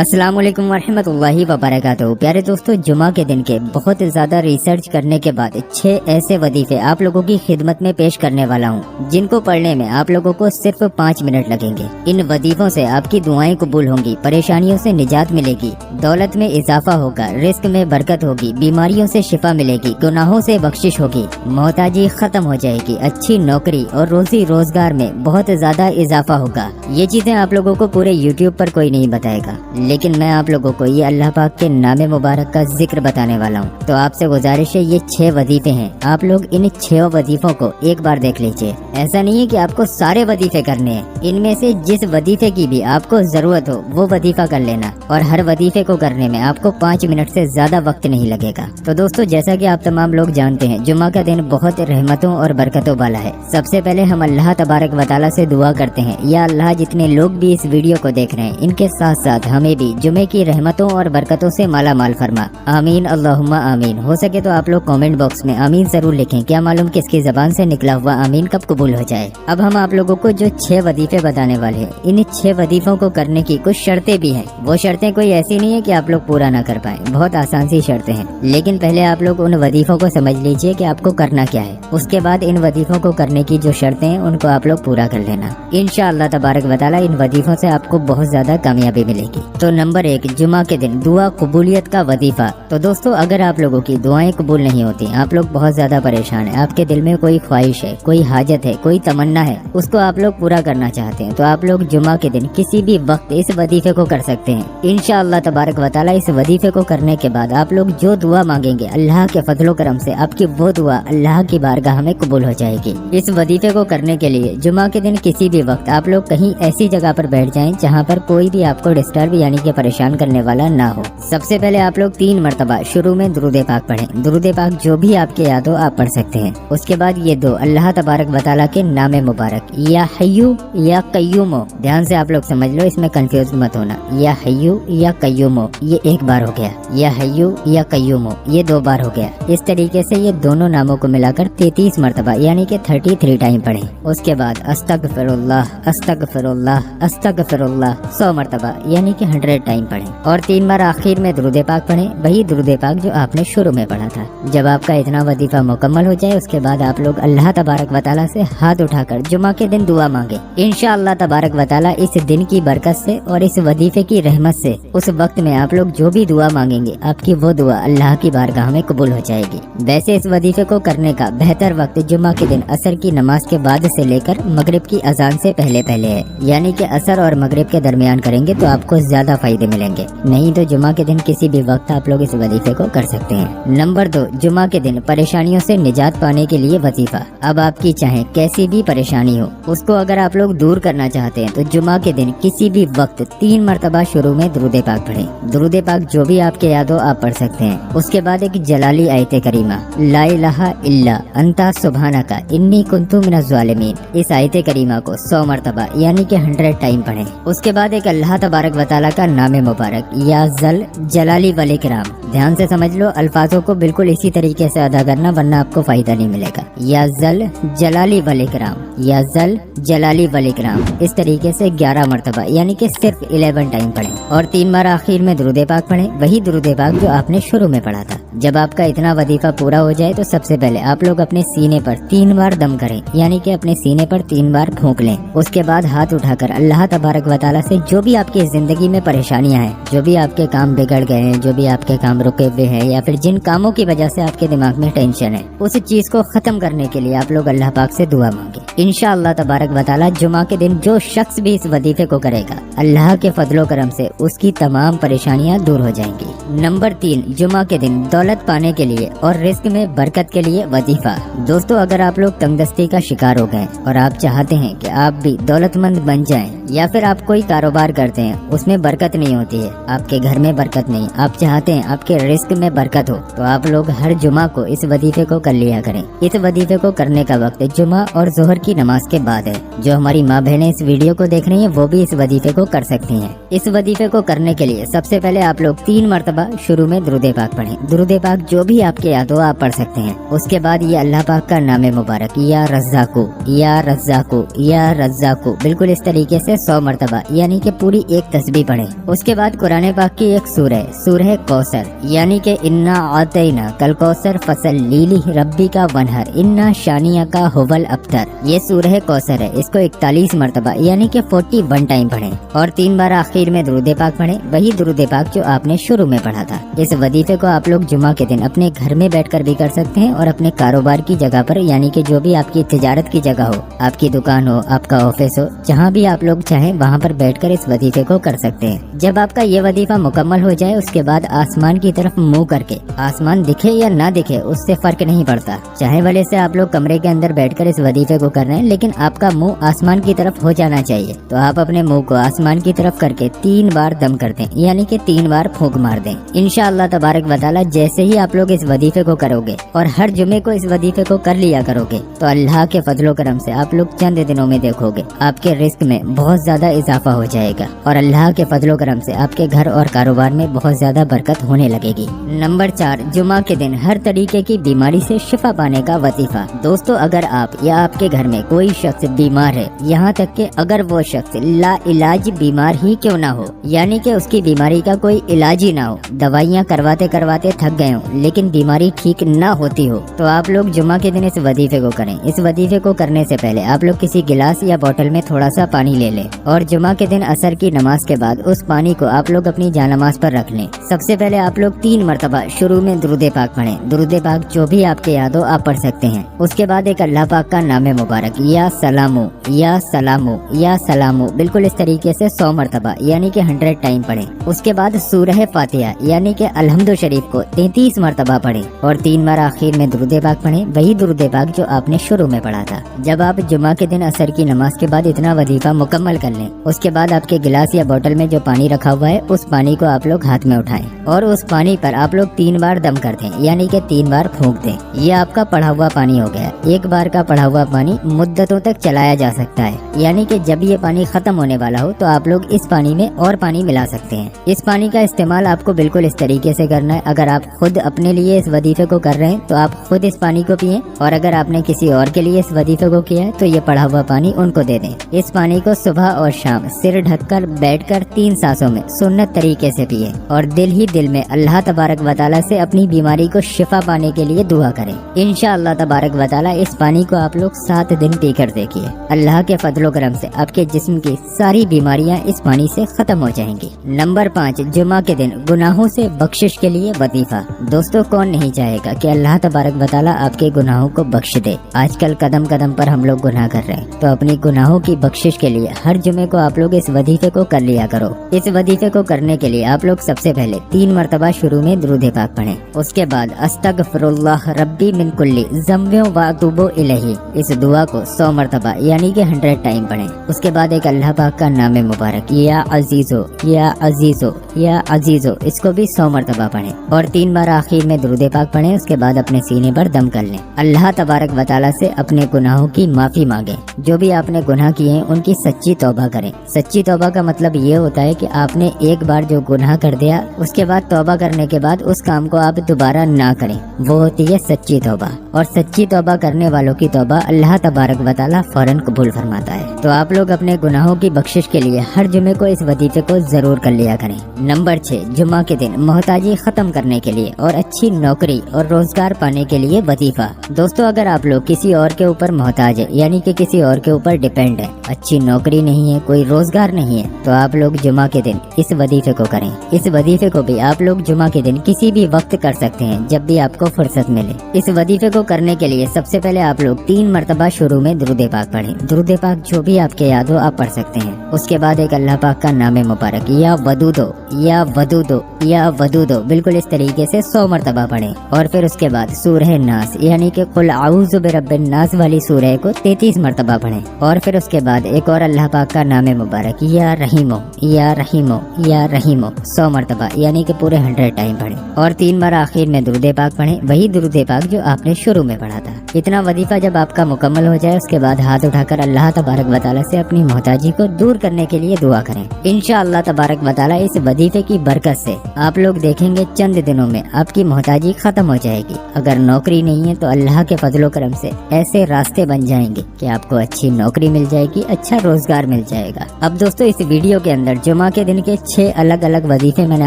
السلام علیکم ورحمۃ اللہ وبرکاتہ۔ پیارے دوستو، جمعہ کے دن کے بہت زیادہ ریسرچ کرنے کے بعد 6 ایسے وظیفے آپ لوگوں کی خدمت میں پیش کرنے والا ہوں جن کو پڑھنے میں آپ لوگوں کو صرف 5 منٹ لگیں گے۔ ان وظیفوں سے آپ کی دعائیں قبول ہوں گی، پریشانیوں سے نجات ملے گی، دولت میں اضافہ ہوگا، رزق میں برکت ہوگی، بیماریوں سے شفا ملے گی، گناہوں سے بخشش ہوگی، محتاجی ختم ہو جائے گی، اچھی نوکری اور روزی روزگار میں بہت زیادہ اضافہ ہوگا۔ یہ چیزیں آپ لوگوں کو پورے یوٹیوب پر کوئی نہیں بتائے گا، لیکن میں آپ لوگوں کو یہ اللہ پاک کے نام مبارک کا ذکر بتانے والا ہوں۔ تو آپ سے گزارش ہے، یہ 6 وظیفے ہیں، آپ لوگ ان 6 وظیفوں کو ایک بار دیکھ لیجئے۔ ایسا نہیں ہے کہ آپ کو سارے وظیفے کرنے ہیں، ان میں سے جس وظیفے کی بھی آپ کو ضرورت ہو وہ وظیفہ کر لینا، اور ہر وظیفے کو کرنے میں آپ کو 5 منٹ سے زیادہ وقت نہیں لگے گا۔ تو دوستو، جیسا کہ آپ تمام لوگ جانتے ہیں، جمعہ کا دن بہت رحمتوں اور برکتوں والا ہے۔ سب سے پہلے ہم اللہ تبارک و تعالیٰ سے دعا کرتے ہیں، یا اللہ، جتنے لوگ بھی اس ویڈیو کو دیکھ رہے ہیں ان کے ساتھ ساتھ ہمیں بھی جمعے کی رحمتوں اور برکتوں سے مالا مال فرما، آمین اللہم آمین۔ ہو سکے تو آپ لوگ کامنٹ باکس میں آمین ضرور لکھیں، کیا معلوم کس کی زبان سے نکلا ہوا آمین کب قبول ہو جائے۔ اب ہم آپ لوگوں کو جو 6 وظیفے بتانے والے ہیں، ان 6 وظیفوں کو کرنے کی کچھ شرطیں بھی ہیں۔ وہ شرطیں کوئی ایسی نہیں ہے کہ آپ لوگ پورا نہ کر پائیں، بہت آسان سی شرطیں ہیں، لیکن پہلے آپ لوگ ان وظیفوں کو سمجھ لیجئے کہ آپ کو کرنا کیا ہے۔ اس کے بعد ان وظیفوں کو کرنے کی جو شرطیں ہیں ان کو آپ لوگ پورا کر لینا، انشاءاللہ تبارک و تعالی ان وظیفوں سے آپ کو بہت زیادہ کامیابی ملے گی۔ تو نمبر 1، جمعہ کے دن دعا قبولیت کا وظیفہ۔ تو دوستو، اگر آپ لوگوں کی دعائیں قبول نہیں ہوتی، آپ لوگ بہت زیادہ پریشان ہیں، آپ کے دل میں کوئی خواہش ہے، کوئی حاجت ہے، کوئی تمنا ہے، اس کو آپ لوگ پورا کرنا چاہتے ہیں، تو آپ لوگ جمعہ کے دن کسی بھی وقت اس وظیفے کو کر سکتے ہیں۔ انشاءاللہ تبارک و تعالی اس وظیفے کو کرنے کے بعد آپ لوگ جو دعا مانگیں گے، اللہ کے فضل و کرم سے آپ کی وہ دعا اللہ کی بارگاہ میں قبول ہو جائے گی۔ اس وظیفے کو کرنے کے لیے جمعہ کے دن کسی بھی وقت آپ لوگ کہیں ایسی جگہ پر بیٹھ جائیں جہاں پر کوئی بھی آپ کو ڈسٹرب یعنی کہ پریشان کرنے والا نہ ہو۔ سب سے پہلے آپ لوگ 3 مرتبہ شروع میں درود پاک پڑھیں۔ درود پاک جو بھی آپ کے یاد ہو آپ پڑھ سکتے ہیں۔ اس کے بعد یہ دو اللہ تبارک و تعالیٰ کے نام مبارک، یا حیو یا قیومو، دھیان سے آپ لوگ سمجھ لو، اس میں کنفیوز مت ہونا۔ یا حیو یا قیومو یہ 1 بار ہو گیا، یا حیو یا قیومو یہ 2 بار ہو گیا۔ اس طریقے سے یہ دونوں ناموں کو ملا کر 33 مرتبہ یعنی کہ 33 ٹائم پڑھیں۔ اس کے بعد استغفر اللہ استغفر اللہ استغفر اللہ 100 مرتبہ یعنی کہ 100 ٹائم پڑھیں، اور 3 بار آخر میں درود پاک پڑھیں، وہی درود پاک جو آپ نے شروع میں پڑھا تھا۔ جب آپ کا اتنا وظیفہ مکمل ہو جائے، اس کے بعد آپ لوگ اللہ تبارک و تعالیٰ سے ہاتھ اٹھا کر جمعہ کے دن دعا مانگے۔ انشاءاللہ تبارک و تعالیٰ اس دن کی برکت سے اور اس وظیفے کی رحمت سے اس وقت میں آپ لوگ جو بھی دعا مانگیں گے، آپ کی وہ دعا اللہ کی بارگاہ میں قبول ہو جائے گی۔ ویسے اس وظیفے کو کرنے کا بہتر وقت جمعہ کے دن عصر کی نماز کے بعد سے لے کر مغرب کی اذان سے پہلے ہے، یعنی کہ عصر اور مغرب کے درمیان کریں گے تو آپ کو زیادہ فائدے ملیں گے، نہیں تو جمعہ کے دن کسی بھی وقت آپ لوگ اس وظیفے کو کر سکتے ہیں۔ نمبر 2، جمعہ کے دن پریشانیوں سے نجات پانے کے لیے وظیفہ۔ اب آپ کی چاہے کیسی بھی پریشانی ہو، اس کو اگر آپ لوگ دور کرنا چاہتے ہیں تو جمعہ کے دن کسی بھی وقت 3 مرتبہ شروع میں درود پاک پڑھیں۔ درود پاک جو بھی آپ کے یاد ہو آپ پڑھ سکتے ہیں۔ اس کے بعد ایک جلالی آیت کریمہ، لا الہ الا انت سبحانک انی کنت من الظالمین، اس آیت کریمہ کو 100 مرتبہ یعنی کہ 100 ٹائم پڑھیں۔ اس کے بعد ایک اللہ تبارک و تعالیٰ کا نام مبارک، یا ذل جلالی والاکرام، دھیان سے سمجھ لو، الفاظوں کو بالکل اسی طریقے سے ادا کرنا ورنہ آپ کو فائدہ نہیں ملے گا۔ یا ذل جلالی والاکرام، یا ذل جلالی والاکرام، اس طریقے سے 11 مرتبہ یعنی کہ صرف 11 ٹائم پڑھیں، اور 3 بار آخر میں درود پاک پڑھیں، وہی درود پاک جو آپ نے شروع میں پڑھا تھا۔ جب آپ کا اتنا وظیفہ پورا ہو جائے تو سب سے پہلے آپ لوگ اپنے سینے پر 3 بار دم کریں، یعنی کہ اپنے سینے پر 3 بار پھونک لیں۔ اس کے بعد ہاتھ اٹھا کر اللہ تبارک و تعالیٰ سے جو بھی آپ کی زندگی میں پریشانیاں ہیں، جو بھی آپ کے کام بگڑ گئے ہیں، جو بھی آپ کے کام رکے ہوئے ہیں، یا پھر جن کاموں کی وجہ سے آپ کے دماغ میں ٹینشن ہے، اس چیز کو ختم کرنے کے لیے آپ لوگ اللہ پاک سے دعا مانگیں۔ انشاءاللہ تبارک و تعالیٰ جمعہ کے دن جو شخص بھی اس وظیفے کو کرے گا، اللہ کے فضل و کرم سے اس کی تمام پریشانیاں دور ہو جائیں گی۔ نمبر 3، جمعہ کے دن دولت پانے کے لیے اور رزق میں برکت کے لیے وظیفہ۔ دوستو، اگر آپ لوگ تنگ دستی کا شکار ہو گئے اور آپ چاہتے ہیں کہ آپ بھی دولت مند بن جائیں، یا پھر آپ کوئی کاروبار کرتے ہیں اس میں برکت نہیں ہوتی ہے، آپ کے گھر میں برکت نہیں، آپ چاہتے ہیں آپ کے رزق میں برکت ہو، تو آپ لوگ ہر جمعہ کو اس وظیفے کو کر لیا کریں۔ اس وظیفے کو کرنے کا وقت جمعہ اور ظہر کی نماز کے بعد ہے۔ جو ہماری ماں بہنیں اس ویڈیو کو دیکھ رہی ہیں وہ بھی اس وظیفے کو کر سکتی ہیں۔ اس وظیفے کو کرنے کے لیے سب سے پہلے آپ لوگ 3 مرتبہ मरतबा शुरू में दुरूद पाक पढ़ें। दुरूद पाक जो भी आपके याद हो आप पढ़ सकते हैं। उसके बाद ये अल्लाह पाक का नाम मुबारक या रज़्ज़ाक़ु या रज़्ज़ाक़ु या रज़्ज़ाक़ु बिल्कुल इस तरीके से 100 मरतबा यानी कि पूरी एक तस्बीह पढ़ें। उसके बाद कुरान पाक की एक सूरह कौसर यानी कि इन्ना आतैना कल कौसर फसल लीली रब्बी का वनहर इन्ना शानिया का हुवल अब्तर, ये सूरह कौसर है। इसको 41 मरतबा यानी कि 41 टाइम पढ़ें और 3 बार आखिर में दुरूद पाक पढ़ें, वही दुरूद पाक जो आपने शुरू में पढ़ा था। इस वजीफे को आप लोग जुमा के दिन अपने घर में बैठकर भी कर सकते हैं और अपने कारोबार की जगह पर यानी कि जो भी आपकी तिजारत की जगह हो, आपकी दुकान हो, आपका ऑफिस हो, जहाँ भी आप लोग चाहें वहाँ पर बैठकर इस वजीफे को कर सकते हैं। जब आपका ये वजीफा मुकम्मल हो जाए उसके बाद आसमान की तरफ मुंह करके, आसमान दिखे या ना दिखे उससे फर्क नहीं पड़ता, चाहे भले से आप लोग कमरे के अंदर बैठकर इस वजीफे को कर रहे हैं लेकिन आपका मुंह आसमान की तरफ हो जाना चाहिए। तो आप अपने मुंह को आसमान की तरफ करके 3 बार दम कर दें यानी कि 3 बार फूंक मार दें। इंशाअल्लाह तबारक व तआला जैसे ही आप लोग इस वजीफे को करोगे और हर जुमे को इस वजीफे को कर लिया करोगे तो अल्लाह के फजलो करम से आप लोग चंद दिनों में देखोगे आपके रिस्क में बहुत ज्यादा इजाफा हो जाएगा और अल्लाह के फजलो करम से आपके घर और कारोबार में बहुत ज्यादा बरकत होने लगेगी। नंबर 4, जुमा के दिन हर तरीके की बीमारी से शिफा पाने का वजीफा। दोस्तों अगर आप या आपके घर में कोई शख्स बीमार है, यहाँ तक कि अगर वो शख्स ला इलाज बीमार ही क्यों ना हो यानी कि उसकी बीमारी का कोई इलाज ही ना हो, दवाइयाँ करवाते करवाते थक गए हो लेकिन बीमारी ठीक ना होती हो, तो आप लोग जुमा के दिन इस वजीफे को करें। इस वजीफे को करने से पहले आप लोग किसी गिलास या बोतल में थोड़ा सा पानी ले लें और जुमा के दिन असर की नमाज के बाद उस पानी को आप लोग अपनी जानमाज पर रख लें। सबसे पहले आप लोग 3 मरतबा शुरू में दुरूद पाक पढ़ें। दुरूद पाक जो भी आपके याद हो आप पढ़ सकते हैं। उसके बाद एक अल्लाह पाक का नाम मुबारक या सलामो या सलामो या सलामो बिल्कुल इस तरीके से 100 मरतबा यानी कि 100 टाइम पढ़ें। उसके बाद सूरह फातिहा यानी कि अलहम्दु शरीफ को 33 मरतबा पढ़ें और 3 बार आखिर में दुरूद पाक पढ़ें, वही दुरूद पाक जो आपने शुरू में पढ़ा था। जब आप जुमा के दिन असर की नमाज के बाद इतना वजीफा मुकम्मल कर लें उसके बाद आपके गिलास या बोतल में जो पानी रखा हुआ है उस पानी को आप लोग हाथ में उठाएं और उस पानी पर आप लोग 3 बार दम कर दें यानी कि 3 बार फूंक दें। ये आपका पढ़ा हुआ पानी हो गया। एक बार का पढ़ा हुआ पानी मुद्दतों तक चलाया जा सकता है यानी कि जब ये पानी खत्म होने वाला हो तो आप लोग इस पानी में और पानी मिला सकते हैं। इस पानी का इस्तेमाल आपको बिल्कुल इस तरीके से करना है। अगर आप खुद अपने लिए इस वजीफे को कर रहे हैं तो आप खुद इस पानी को पिएं और अगर आपने किसी और के लिए इस वजीफे को किया है तो ये पढ़ा हुआ पानी उनको दे दें। इस पानी को सुबह और शाम सिर ढककर बैठकर 3 सांसों में सुन्नत तरीके से पिए और दिल ही दिल में अल्लाह तबारक व तआला से अपनी बीमारी को शिफा पाने के लिए दुआ करें। इंशाअल्लाह तबारक व तआला इस पानी को आप लोग 7 दिन पीकर देखिए, अल्लाह के फजलो करम से आपके जिस्म की सारी बीमारियां इस पानी से खत्म हो जाएंगी। नंबर 5, जुमा के दिन गुनाहों से बख्शिश के लिए वजीफा। दोस्तों कौन नहीं चाहेगा कि अल्लाह तबारक व तआला आपके गुनाहों को बख्श दे। आजकल कदम कदम पर हम लोग गुनाह कर रहे हैं तो अपनी गुनाहों की बख्शिश के लिए हर जुमे को आप लोग इस वजीफे को कर लिया करो। इस वजीफे को करने के लिए आप लोग सबसे पहले 3 मरतबा शुरू में दुरूद पाक पढ़ें। उसके बाद अस्तगफिरुल्लाह रब्बी मिन कुल्ली ज़म्बिन व अतूबु इलैहि इस दुआ को 100 मरतबा यानी कि 100 टाइम पढ़ें। उसके बाद एक अल्लाह पाक का नाम मुबारक या अजीजो या अजीजो या अजीजो इसको भी 100 मरतबा पढ़ें और 3 बार आखिर में दुरूद पाक पढ़ें। उसके बाद अपने सीने पर दम कर लें। अल्लाह तबारक व तआला से अपने गुनाहों की माफी मांगे। जो भी आपने गुनाह किए हैं उनकी सच्ची तौबा करें। सच्ची तौबा का मतलब ये होता है कि आपने एक बार जो गुनाह कर दिया उसके बाद तौबा करने के बाद उस काम को आप दोबारा ना करें, वो होती है सच्ची तौबा। और सच्ची तौबा करने वालों की तौबा अल्लाह तबारक व तआला फौरन कबूल फरमाता है। तो आप लोग अपने गुनाहों की बख्शिश के लिए हर जुमे को इस वजीफे को जरूर कर लिया करें। नंबर 6, जुमा के दिन मोहताजी खत्म करने के लिए और अच्छी नौकरी और रोजगार पाने के लिए वजीफा। दोस्तों अगर आप लोग किसी और के ऊपर मोहताज है यानी कि किसी और के ऊपर डिपेंड है, अच्छी नौकरी नहीं है, कोई रोजगार नहीं है, तो आप लोग जुमा के दिन इस वजीफे को करें। इस वजीफे को भी आप लोग जुमा के दिन किसी भी वक्त कर सकते हैं जब भी आपको फुर्सत मिले। इस वजीफे को करने के लिए सबसे पहले आप लोग 3 मरतबा शुरू में दुरूद पाक पढ़ें। दुरूद पाक जो भी आपके याद हो आप पढ़ सकते हैं। उसके बाद एक अल्लाह पाक का नाम मुबारक या वदूदो या वदूदो या वदूदो बिल्कुल इस तरीके से 100 मरतबा पढ़ें और फिर उसके बाद सूरह नास यानी कि कुल आऊज़ु बिरब्बिन नास वाली सूरह को 33 मरतबा पढ़ें और फिर उसके बाद एक और अल्लाह पाक का नाम मुबारक या रहीमो या रहीमो या रहीमो 100 मरतबा यानी कि पूरे 100 टाइम पढ़ें और 3 बार आखिर में दुरूद पाक पढ़ें, वही दुरूद पाक जो आपने शुरू में पढ़ा था। इतना वजीफा जब आपका मुकम्मल हो जाए उसके बाद हाथ उठाकर अल्लाह तबारक व तआला से अपनी मोहताजी को दूर करने के लिए दुआ करें। इंशाअल्लाह तबारक व तआला इस वजीफे की बरकत से आप लोग देखेंगे चंद दिनों में आपकी मोहताजी खत्म हो जाएगी। अगर नौकरी नहीं है तो अल्लाह के फजलो करम से ऐसे रास्ते बन जाएंगे कि आपको अच्छी नौकरी मिल जाएगी, अच्छा रोजगार मिल जाएगा। अब दोस्तों इस वीडियो के अंदर जुमा के दिन के 6 अलग अलग वजीफे मैंने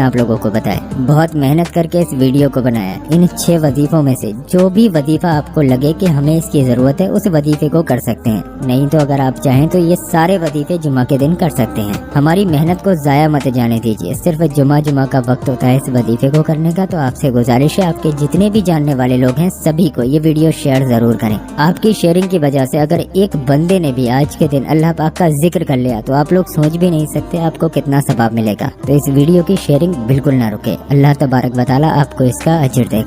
आप लोगों को बताए। बहुत मेहनत करके इस वीडियो को बनाया। इन 6 वजीफों में से जो भी वजीफा आपको लगे कि हमें इसकी जरूरत है उस वजीफे को कर सकते हैं, नहीं तो अगर आप चाहें तो ये सारे वजीफे जुमा के दिन कर सकते हैं। हमारी मेहनत को जाया मत जाने दीजिए। सिर्फ जुमा का वक्त होता है इस वजीफे को करने का। तो आपसे गुजारिश है आपके जितने भी जानने वाले लोग हैं सभी को ये वीडियो शेयर जरूर करें। आपकी शेयरिंग की वजह से अगर एक बंदे ने भी आज के दिन अल्लाह पाक का जिक्र कर लिया तो आप लोग सोच भी नहीं सकते आपको कितना सवाब मिलेगा। तो इस वीडियो की शेयरिंग बिल्कुल ना रुके। अल्लाह तबारक व तआला आपको इसका अजर दे।